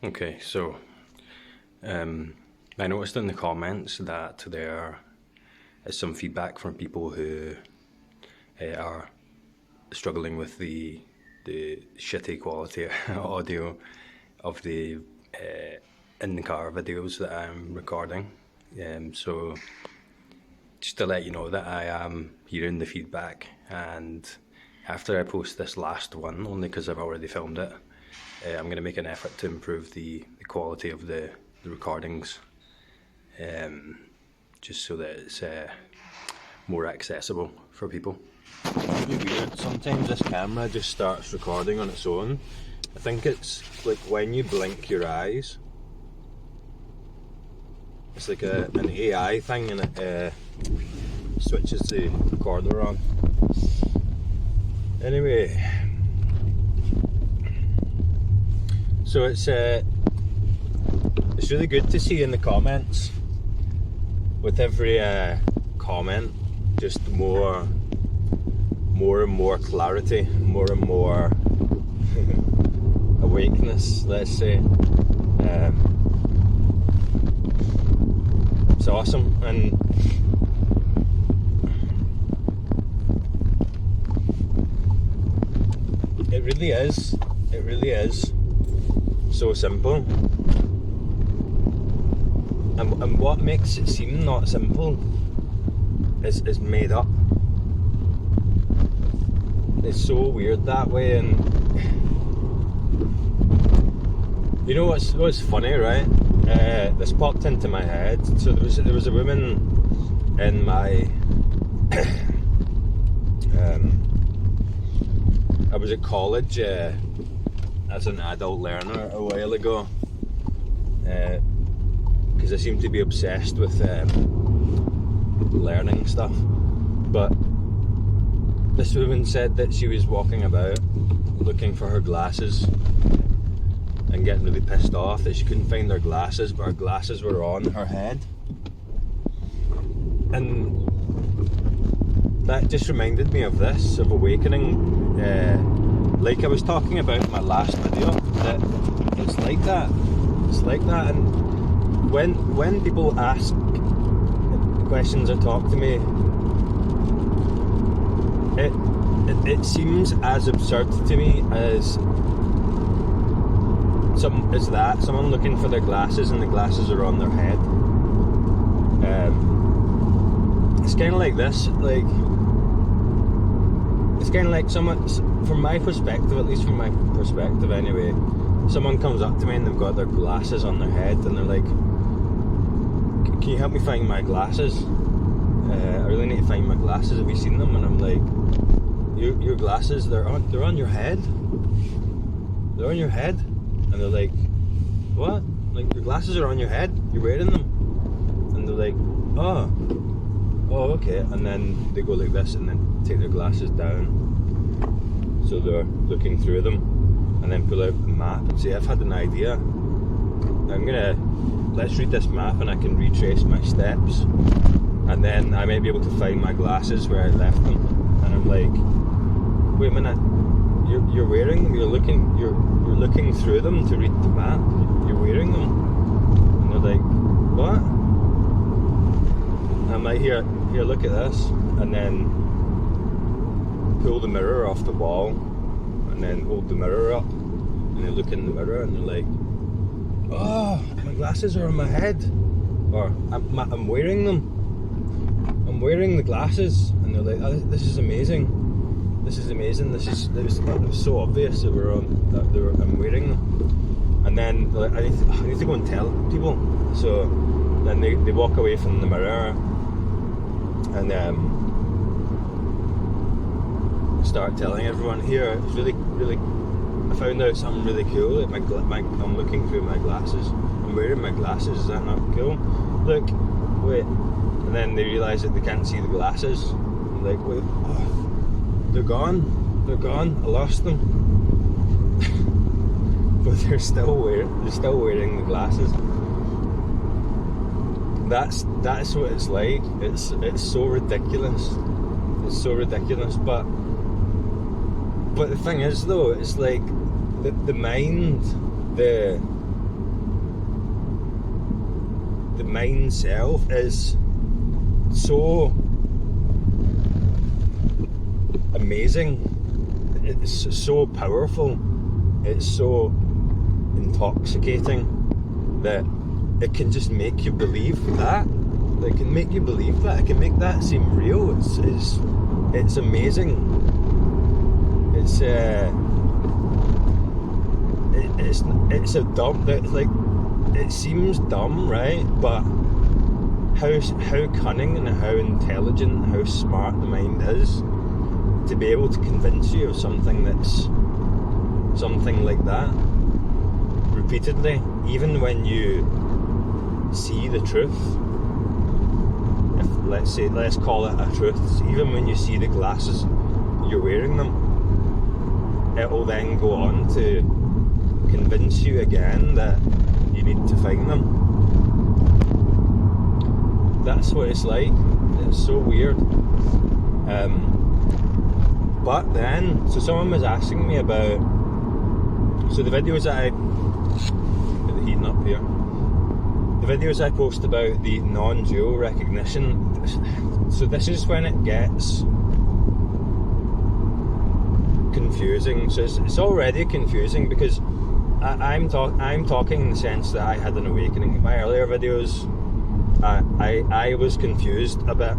Okay, so I noticed in the comments that there is some feedback from people who are struggling with the shitty quality audio of the in the car videos that I'm recording. So just to let you know that I am hearing the feedback, and after I post this last one, only because I've already filmed it, I'm going to make an effort to improve the quality of the recordings, just so that it's more accessible for people. It's really weird. Sometimes this camera just starts recording on its own. I think it's like when you blink your eyes. It's like an AI thing, and it switches the recorder on. Anyway, so it's really good to see in the comments, with every comment, just more and more clarity, more and more awakeness, let's say. It's awesome, and it really is so simple. And what makes it seem not simple is made up. It's so weird that way. And you know what's funny, right? This popped into my head. So there was a woman in my I was at college as an adult learner a while ago, because I seem to be obsessed with learning stuff. But this woman said that she was walking about looking for her glasses and getting really pissed off that she couldn't find her glasses, but her glasses were on her head. And that just reminded me of this, of awakening, like I was talking about in my last video, that it's like that. And when people ask questions or talk to me, it seems as absurd to me as someone looking for their glasses and the glasses are on their head. It's kind of like this, like it's kind of like someone, from my perspective, at least from my perspective anyway, someone comes up to me and they've got their glasses on their head and they're like, can you help me find my glasses? I really need to find my glasses. Have you seen them? And I'm like, your glasses, they're on your head. They're on your head. And they're like, what? Like, your glasses are on your head. You're wearing them. And they're like, oh, okay. And then they go like this and then take their glasses down, so they're looking through them, and then pull out a map and say, I've had an idea. Let's read this map and I can retrace my steps, and then I might be able to find my glasses where I left them. And I'm like, wait a minute, you're wearing them, you're looking through them to read the map, you're wearing them. And they're like, what? And I'm like, here, look at this. And then pull the mirror off the wall, and then hold the mirror up, and they look in the mirror and they're like, oh, my glasses are on my head, or I'm wearing them. I'm wearing the glasses. And they're like, oh, this is amazing. It was so obvious that I'm wearing them. And then like, I need to go and tell people. So then they walk away from the mirror and start telling everyone, here, it's really, I found out something really cool. Like I'm looking through my glasses. I'm wearing my glasses. Is that not cool? Look, wait. And then they realise that they can't see the glasses. They're like, wait, oh, they're gone. I lost them. But they're still wearing the glasses. That's what it's like. It's so ridiculous. But the thing is, though, it's like the mind, the the mind self is so amazing, it's so powerful, it's so intoxicating that it can just make you believe that. It can make you believe that. It can make that seem real. It's amazing. It's a dumb, like, it seems dumb, right? But how cunning and how intelligent, how smart the mind is to be able to convince you of something like that repeatedly, even when you see the truth. Let's call it a truth. Even when you see the glasses, you're wearing them, it will then go on to convince you again that you need to find them. That's what it's like. It's so weird. But then, so someone was asking me about, so the videos that I, put the heating up here, the videos I post about the non-dual recognition. So this is when it gets confusing. So it's already confusing because I'm talking in the sense that I had an awakening. In my earlier videos, I was confused a bit.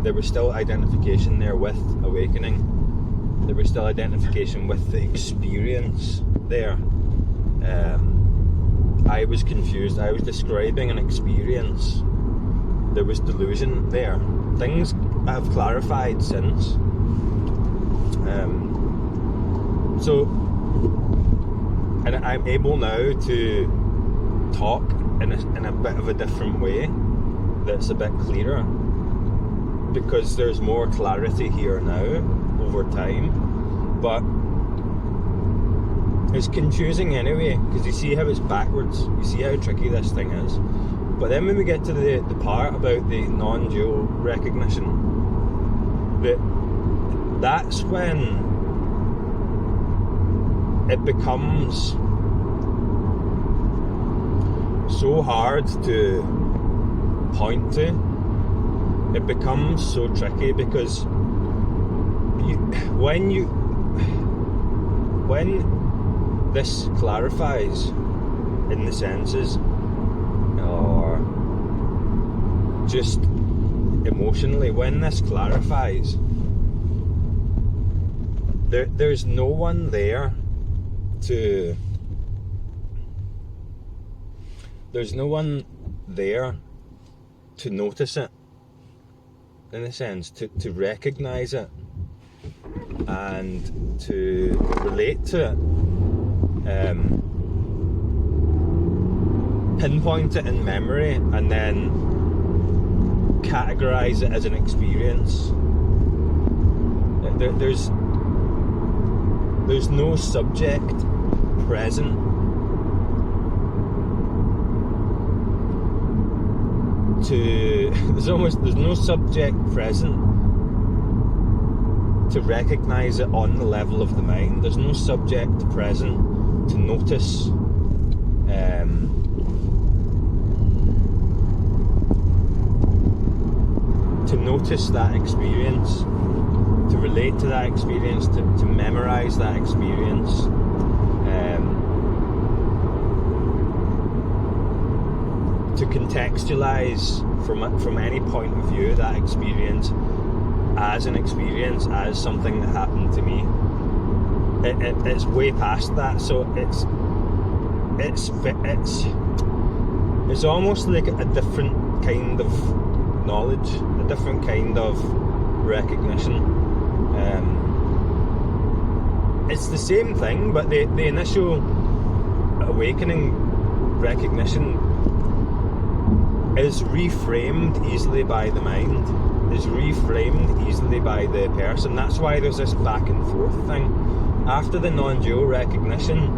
There was still identification there with awakening. There was still identification with the experience there. I was confused. I was describing an experience. There was delusion there. Things have clarified since. And I'm able now to talk in a bit of a different way that's a bit clearer, because there's more clarity here now over time. But it's confusing anyway, because you see how it's backwards, you see how tricky this thing is. But then when we get to the part about the non-dual recognition, that's when it becomes so hard to point to. It becomes so tricky because when this clarifies in the senses, or just emotionally, when this clarifies, there's no one there to, there's no one there to notice it, in a sense, to recognize it and to relate to it, pinpoint it in memory, and then categorize it as an experience. There's no subject present to, there's no subject present to recognize it on the level of the mind. There's no subject present to notice that experience, to relate to that experience, to memorize that experience, to contextualize from any point of view that experience as an experience, as something that happened to me. It's way past that. So it's almost like a different kind of knowledge, a different kind of recognition. It's the same thing, but the initial awakening recognition is reframed easily by the mind, is reframed easily by the person. That's why there's this back and forth thing. After the non-dual recognition,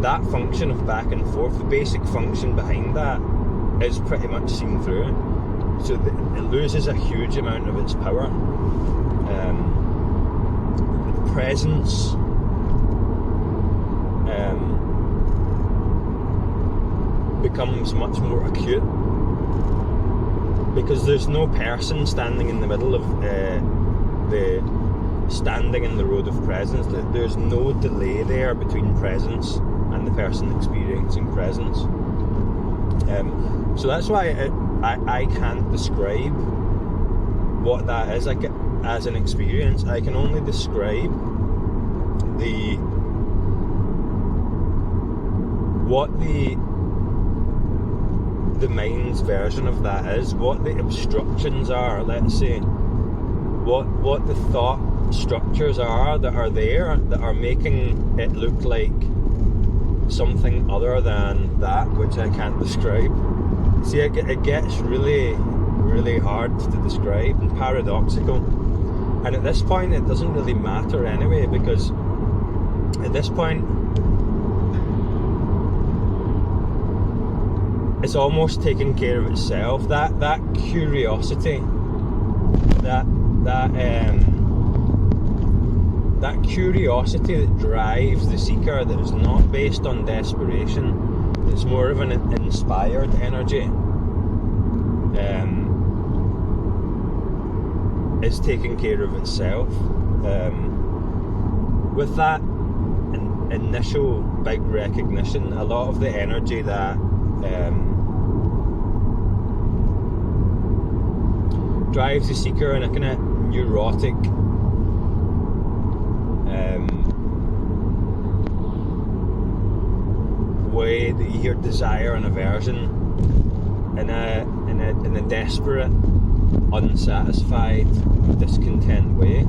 that function of back and forth, the basic function behind that, is pretty much seen through. So it loses a huge amount of its power. The presence, becomes much more acute, because there's no person standing in the middle of standing in the road of presence. There's no delay there between presence and the person experiencing presence. So that's why I can't describe what that is like as an experience. I can only describe what the mind's version of that is, what the obstructions are, let's say, what the thought structures are that are there, that are making it look like something other than that which I can't describe. See, it gets really, really hard to describe and paradoxical. And at this point, it doesn't really matter anyway, because at this point, it's almost taking care of itself. That curiosity, that curiosity that drives the seeker, that is not based on desperation, it's more of an inspired energy, is taking care of itself. With that initial big recognition, a lot of the energy that drives the seeker in a kind of neurotic way, that you hear desire and aversion in a desperate, unsatisfied, discontent way.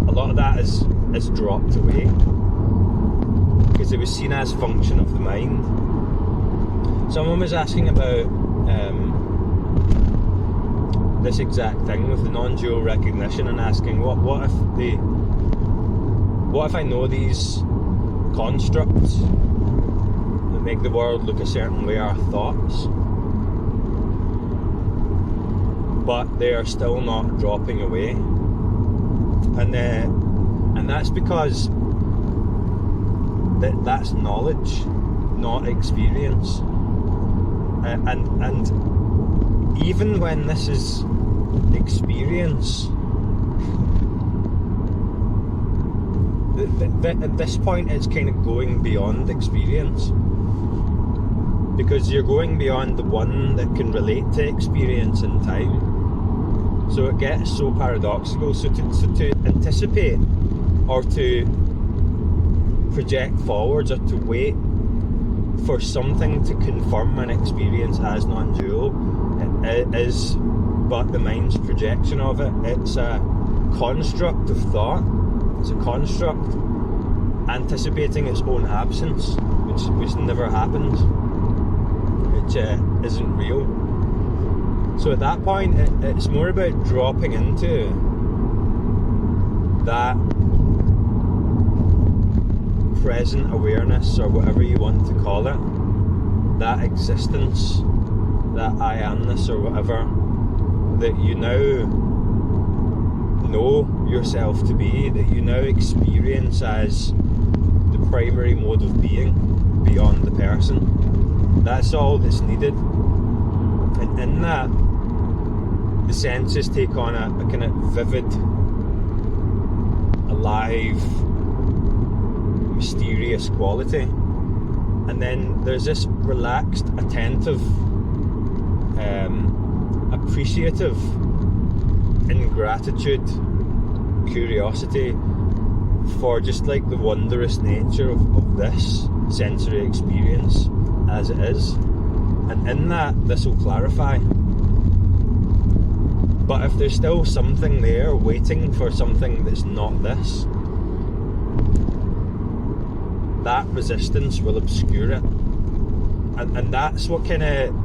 A lot of that is dropped away because it was seen as function of the mind. Someone was asking about this exact thing with the non-dual recognition, and asking what if I know these constructs that make the world look a certain way are thoughts, but they are still not dropping away, and that's because that's knowledge, not experience, and even when this is experience, at this point it's kind of going beyond experience, because you're going beyond the one that can relate to experience in time. So it gets so paradoxical. So to anticipate or to project forwards or to wait for something to confirm an experience as non-dual is but the mind's projection of it. It's a construct of thought. It's a construct anticipating its own absence, which never happens, which isn't real. So at that point, it's more about dropping into that present awareness, or whatever you want to call it, that existence, that I amness, or whatever, that you now know yourself to be, that you now experience as the primary mode of being beyond the person. That's all that's needed. And in that, the senses take on a kind of vivid, alive, mysterious quality. And then there's this relaxed, attentive, appreciative, ingratitude, curiosity for just like the wondrous nature of this sensory experience as it is. And in that, this will clarify. But if there's still something there waiting for something that's not this, that resistance will obscure it. And that's what kind of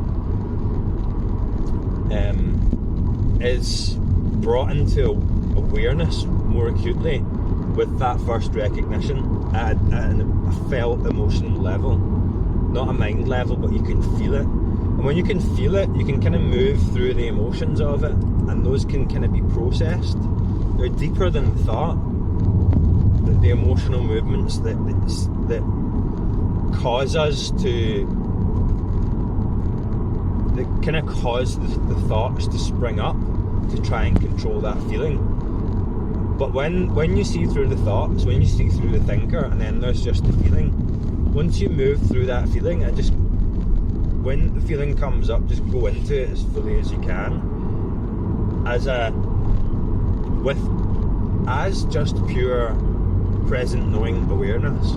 is brought into awareness more acutely with that first recognition at a felt emotional level, not a mind level, but you can feel it. And when you can feel it, you can kind of move through the emotions of it, and those can kind of be processed. They're deeper than thought. The emotional movements that cause us to kind of cause the thoughts to spring up to try and control that feeling. But when you see through the thoughts, when you see through the thinker, and then there's just the feeling, once you move through that feeling, when the feeling comes up, just go into it as fully as you can, as just pure present knowing awareness,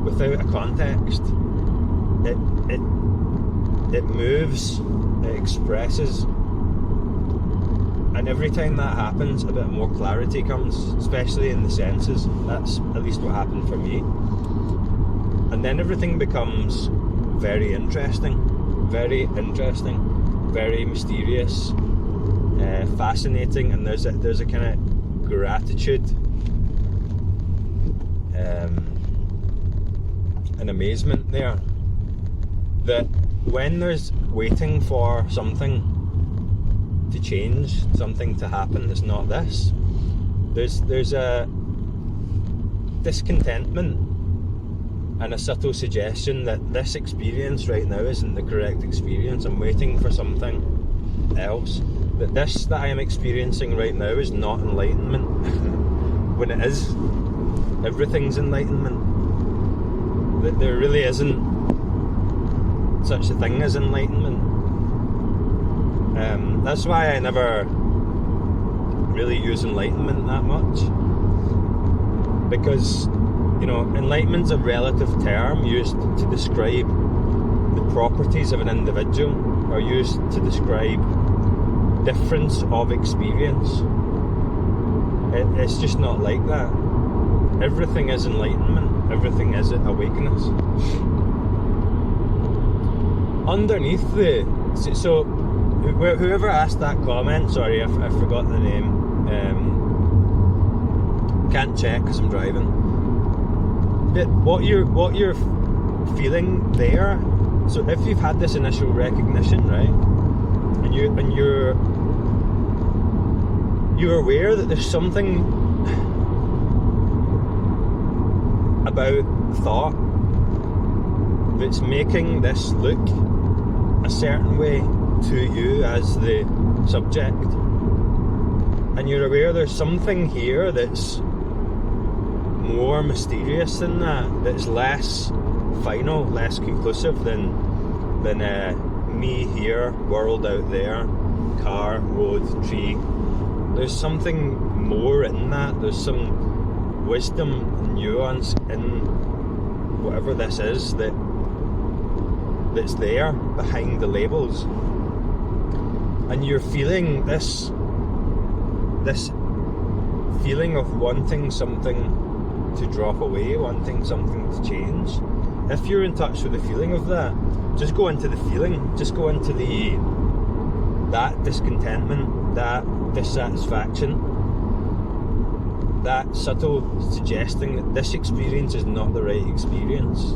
without a context. It moves, it expresses, and every time that happens, a bit more clarity comes, especially in the senses. That's at least what happened for me. And then everything becomes very interesting, very mysterious, fascinating, and there's a kind of gratitude and amazement there, that when there's waiting for something to change, something to happen that's not this, there's a discontentment and a subtle suggestion that this experience right now isn't the correct experience. I'm waiting for something else, that this that I am experiencing right now is not enlightenment when it is. Everything's enlightenment. That there really isn't such a thing as enlightenment. That's why I never really use enlightenment that much, because enlightenment's a relative term used to describe the properties of an individual, or used to describe difference of experience. It's just not like that. Everything is enlightenment. Everything is awakeness. Underneath whoever asked that comment, sorry, I forgot the name. Can't check because I'm driving. But what you're feeling there. So if you've had this initial recognition, right, and you're aware that there's something about thought that's making this look a certain way to you as the subject, and you're aware there's something here that's more mysterious than that's less final, less conclusive than me here, world out there, car, road, tree. There's something more in that. There's some wisdom and nuance in whatever this is that's there behind the labels, and you're feeling this feeling of wanting something to drop away, wanting something to change. If you're in touch with the feeling of that, just go into the feeling, just go into that discontentment, that dissatisfaction, that subtle suggesting that this experience is not the right experience.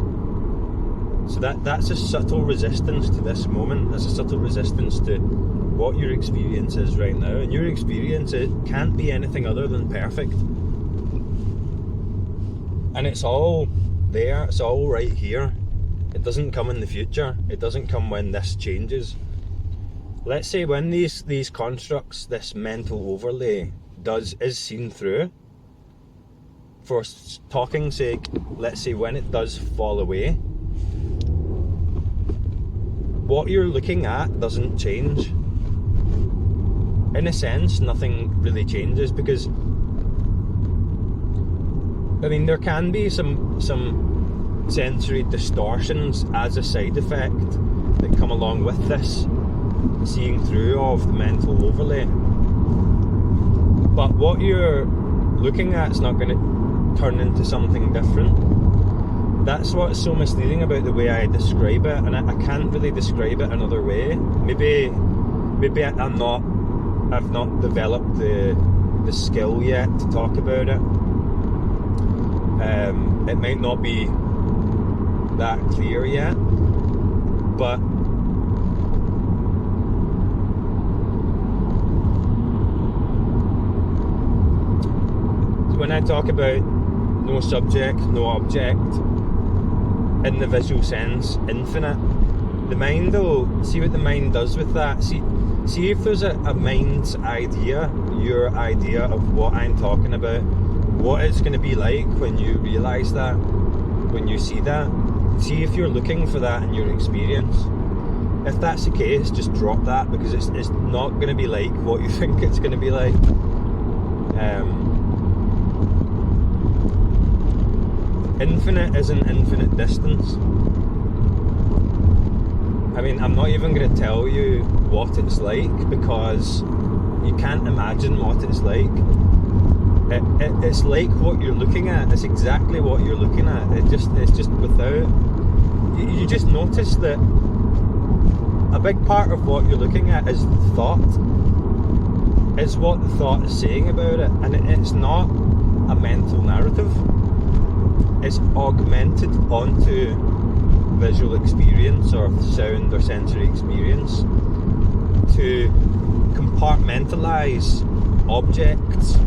So that's a subtle resistance to this moment. That's a subtle resistance to what your experience is right now. And your experience, it can't be anything other than perfect. And it's all there, it's all right here. It doesn't come in the future. It doesn't come when this changes. Let's say when these constructs, this mental overlay is seen through, for talking's sake, let's say when it does fall away, what you're looking at doesn't change. In a sense, nothing really changes, because there can be some sensory distortions as a side effect that come along with this seeing through of the mental overlay. But what you're looking at is not going to turn into something different. That's what's so misleading about the way I describe it, and I can't really describe it another way. Maybe I've not developed the skill yet to talk about it. It might not be that clear yet, but when I talk about no subject, no object, in the visual sense, infinite, the mind will see what the mind does with that. See if there's a mind's idea, your idea of what I'm talking about, what it's going to be like when you realise that, when you see that. See if you're looking for that in your experience. If that's the case, just drop that, because it's not going to be like what you think it's going to be like. Infinite isn't infinite distance. I mean, I'm not even going to tell you what it's like, because you can't imagine what it's like. It's like what you're looking at. It's exactly what you're looking at. It's just without. You just notice that a big part of what you're looking at is thought. Is what the thought is saying about it, and it's not a mental narrative. It's augmented onto visual experience or sound or sensory experience to compartmentalize objects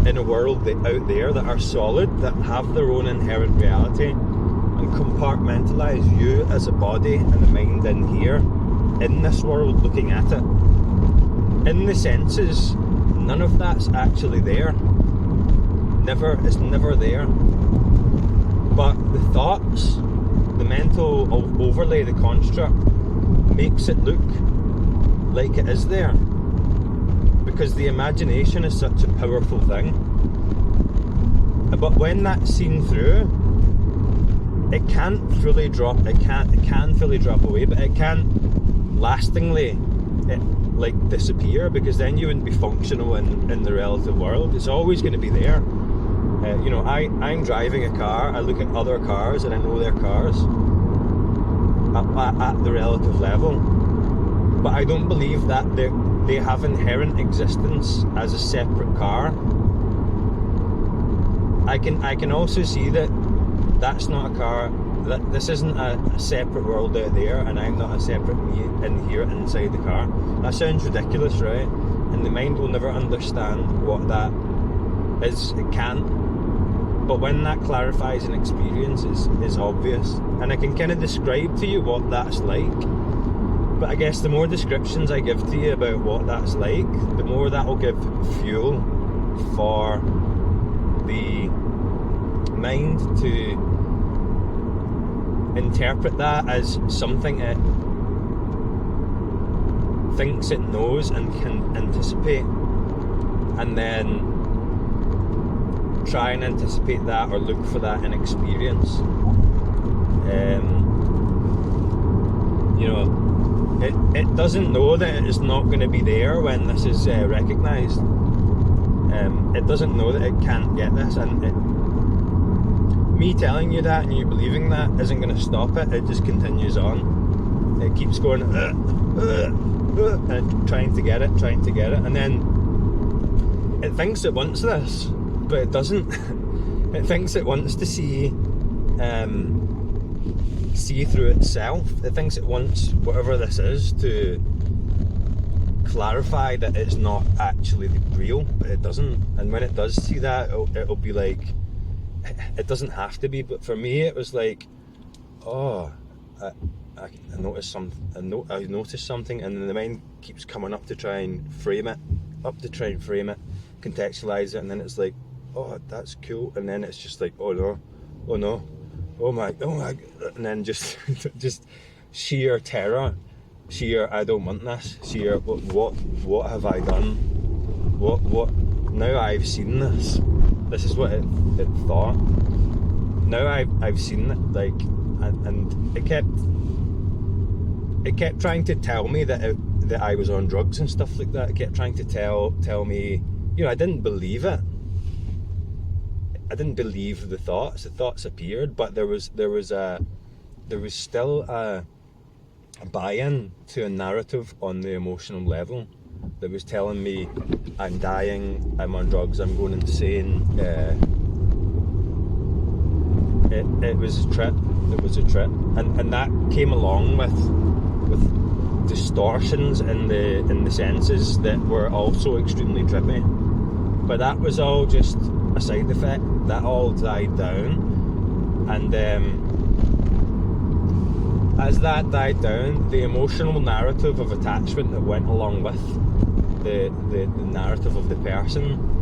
in a world out there that are solid, that have their own inherent reality, and compartmentalize you as a body and a mind in here, in this world, looking at it. In the senses, none of that's actually there. It's never there. But the thoughts, the mental overlay, the construct, makes it look like it is there. Because the imagination is such a powerful thing. But when that's seen through, it can't fully drop. It can fully drop away, but it can't lastingly disappear, because then you wouldn't be functional in the relative world. It's always going to be there. I'm driving a car. I look at other cars and I know they're cars at the relative level, but I don't believe that they have inherent existence as a separate car. I can also see that that's not a car, that this isn't a separate world out there, and I'm not a separate me in here inside the car. That sounds ridiculous, right? And the mind will never understand what that is. It can't. But when that clarifies an experience, is obvious. And I can kind of describe to you what that's like. But I guess the more descriptions I give to you about what that's like, the more that will give fuel for the mind to interpret that as something it thinks it knows and can anticipate, and then try and anticipate that or look for that in experience. It doesn't know that it's not going to be there when this is recognised. It doesn't know that it can't get this, and me telling you that and you believing that isn't going to stop it. It just continues on. It keeps going and trying to get it, and then it thinks it wants this, but it doesn't. It thinks it wants to see through itself. It thinks it wants whatever this is to clarify that it's not actually real, but it doesn't. And when it does see that, it'll be like, it doesn't have to be, but for me it was like, oh, I noticed something. I noticed something, and then the mind keeps coming up to try and frame it, contextualize it, and then it's like, oh, that's cool, and then it's just like, oh no, oh my, and then just sheer terror, sheer I don't want this, sheer what have I done? What? Now I've seen this. This is what it thought. Now I've seen it, like, and it kept trying to tell me that I was on drugs and stuff like that. It kept trying to tell me, I didn't believe it. I didn't believe the thoughts. The thoughts appeared, but there was still a buy-in to a narrative on the emotional level that was telling me I'm dying, I'm on drugs, I'm going insane. It was a trip. It was a trip, and that came along with distortions in the senses that were also extremely trippy. But that was all just a side effect. That all died down, and as that died down, the emotional narrative of attachment that went along with the narrative of the person,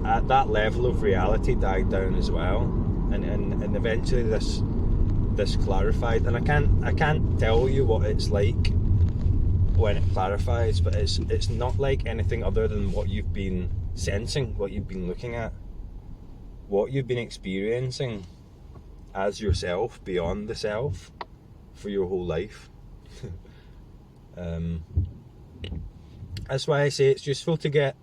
at that level of reality, died down as well, and eventually this clarified. And I can't tell you what it's like when it clarifies, but it's not like anything other than what you've been sensing, what you've been looking at, what you've been experiencing as yourself, beyond the self, for your whole life. That's why I say it's useful to get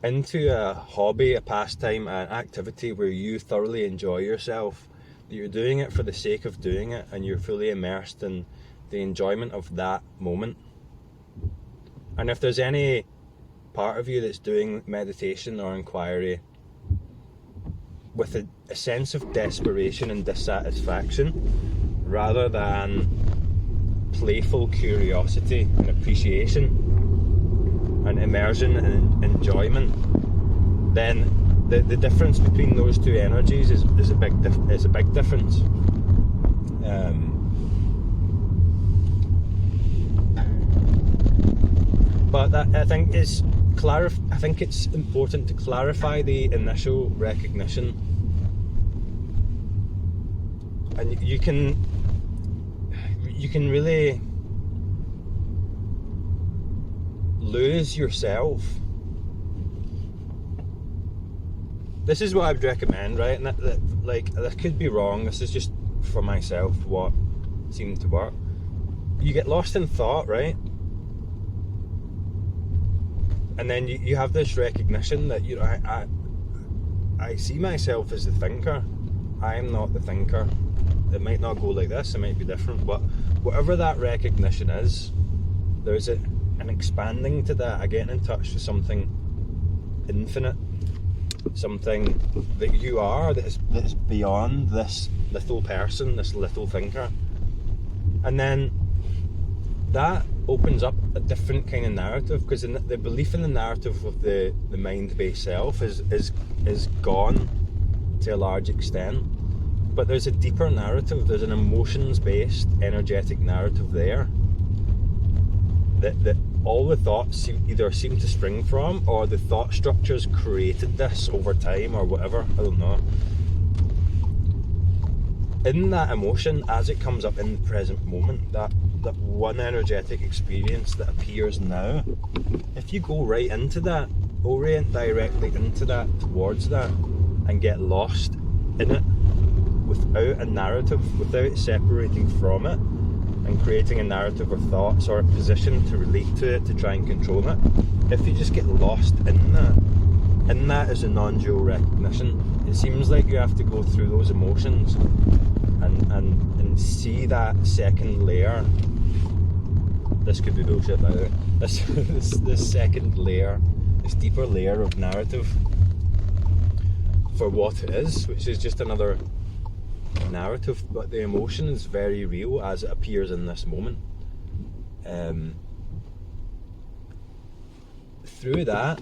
into a hobby, a pastime, an activity where you thoroughly enjoy yourself, that you're doing it for the sake of doing it, and you're fully immersed in the enjoyment of that moment. And if there's any part of you that's doing meditation or inquiry with a sense of desperation and dissatisfaction, rather than playful curiosity and appreciation and immersion and enjoyment, then the difference between those two energies is a big difference. But I think it's important to clarify the initial recognition, and you can really lose yourself. This is what I would recommend, right? And that could be wrong. This is just for myself what seemed to work. You get lost in thought, right? And then you have this recognition that, you know, I see myself as the thinker. I am not the thinker. It might not go like this, it might be different, but whatever that recognition is, there's an expanding to that, a getting in touch with something infinite, something that you are, that is beyond this little person, this little thinker. And then that opens up a different kind of narrative, because the belief in the narrative of the mind-based self is gone to a large extent. But there's a deeper narrative, there's an emotions-based, energetic narrative there that all the thoughts either seem to spring from, or the thought structures created this over time, or whatever, I don't know. In that emotion, as it comes up in the present moment, that one energetic experience that appears now, if you go right into that, orient directly into that, towards that, and get lost in it, without a narrative, without separating from it and creating a narrative or thoughts or a position to relate to it, to try and control it, if you just get lost in that is a non-dual recognition. It seems like you have to go through those emotions and see that second layer. This could be bullshit, by the way. This second layer, this deeper layer of narrative for what it is, which is just another narrative, but the emotion is very real as it appears in this moment. Through that,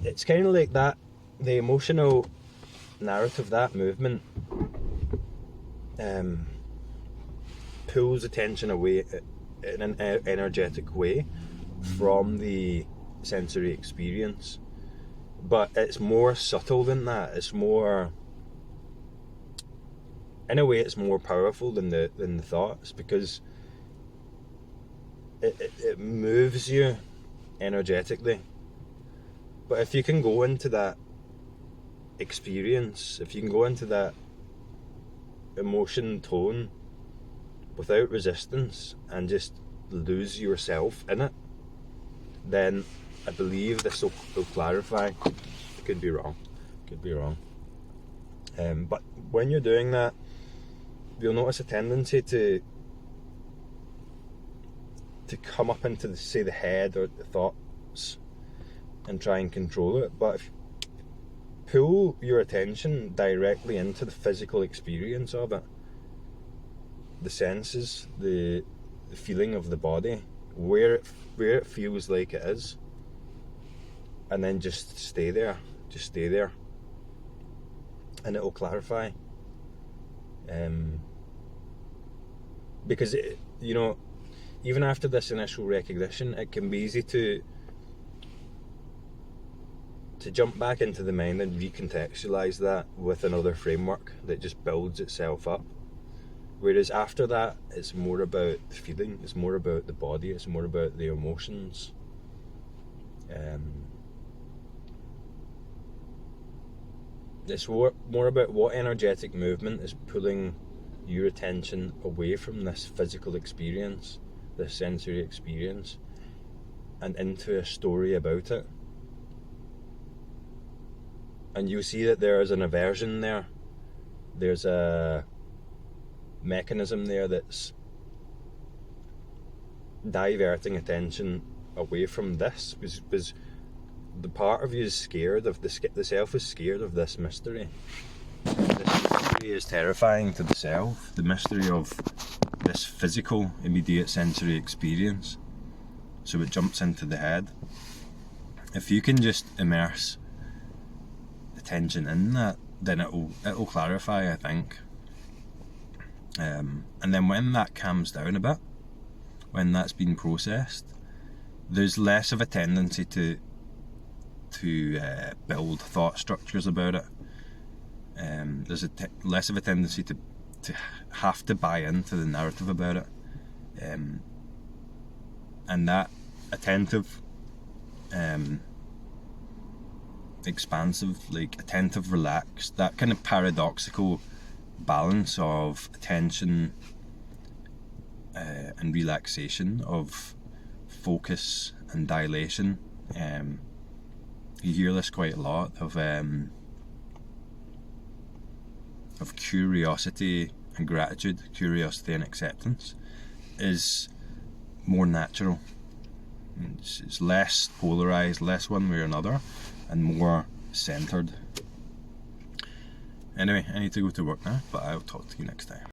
it's kind of like that, the emotional narrative, that movement pulls attention away in an energetic way from the sensory experience, but it's more subtle than that. It's more, in a way, it's more powerful than the thoughts, because it moves you energetically. But if you can go into that experience, if you can go into that emotion tone without resistance and just lose yourself in it, then I believe this will clarify. It could be wrong. But when you're doing that, you'll notice a tendency to come up into the head or the thoughts and try and control it. But if you pull your attention directly into the physical experience of it, the senses, the feeling of the body, where it feels like it is, and then just stay there, and it will clarify. Because even after this initial recognition, it can be easy to jump back into the mind and recontextualize that with another framework that just builds itself up. Whereas after that, it's more about the feeling, it's more about the body, it's more about the emotions. It's more about what energetic movement is pulling your attention away from this physical experience, this sensory experience, and into a story about it. And you see that there is an aversion there. There's a mechanism there that's diverting attention away from this, because the part of you is scared of the self is scared of this mystery. This mystery is terrifying to the self, the mystery of this physical, immediate sensory experience. So it jumps into the head. If you can just immerse attention in that, then it'll clarify, I think. And then when that calms down a bit, when that's been processed, there's less of a tendency to build thought structures about it. There's less of a tendency to have to buy into the narrative about it. And that attentive, expansive, attentive, relaxed, that kind of paradoxical balance of attention and relaxation, of focus and dilation. You hear this quite a lot of curiosity and gratitude, curiosity and acceptance is more natural. It's less polarized, less one way or another, and more centered. Anyway, I need to go to work now, but I'll talk to you next time.